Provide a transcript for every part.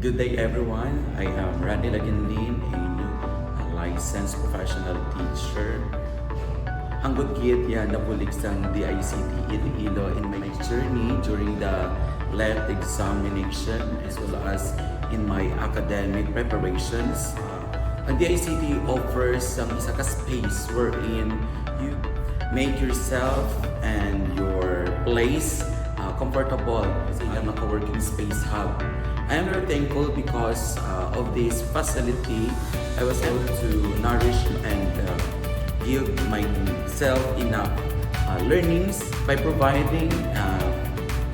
Good day everyone. I am Randy Laginlin, a licensed professional teacher. Hanggang git yan nabulig sang DICT Iloilo in my journey during the left examination as well as in my academic preparations. Ang DICT offers some isa ka space wherein you make yourself and your place comfortable sa ilang working space hub. I am very thankful because of this facility. I was able to nourish and give myself enough learnings by providing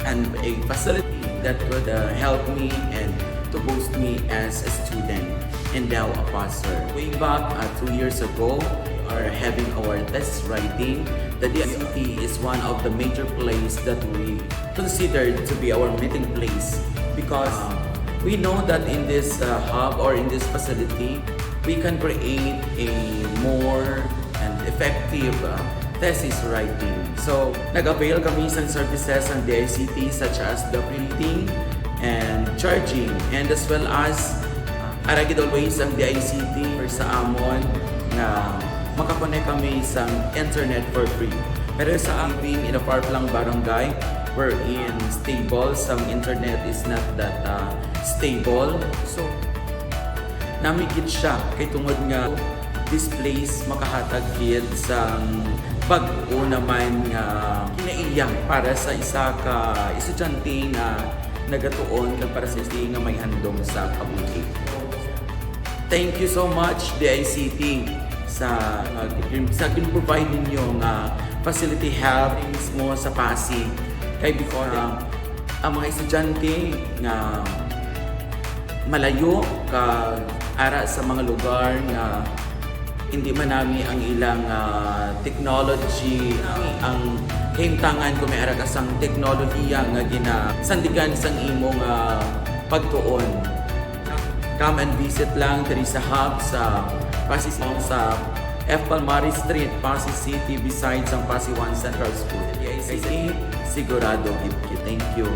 and a facility that could help me and to boost me as a student and now a pastor. Way back 2 years ago, we are having our test writing. The DICT is one of the major places that we consider to be our meeting place because we know that in this hub or in this facility, we can create a more and effective thesis writing. So, nag-avail kami sa services ng DICT such as the printing and charging and as well as aragid always ang DICT sa amon na makakonect kami sa internet for free. Pero sa living in a far-flung barangay wherein stable, some internet is not that stable. So, namigit siya kay tungod nga this place makahatag gid sa bag-o naman nga kinaiyang para sa isa ka estudyante nga nagatuon lang para sa nga may handom sa kabuhi. Thank you so much DICT sa provide ninyo nga facility hub mismo sa Pasig kay because ang mga estudyante nga malayo ka ara sa mga lugar nga hindi man nami ang ilang technology ang kahimtangan kung may ara ka sang teknolohiya nga ginasandigan sang imong pagtuon. Come and visit lang diri sa hub sa Pasig sa F. Palmares Street, Pasig City besides ang Pasig 1 Central School. DICT sigurado. Thank you.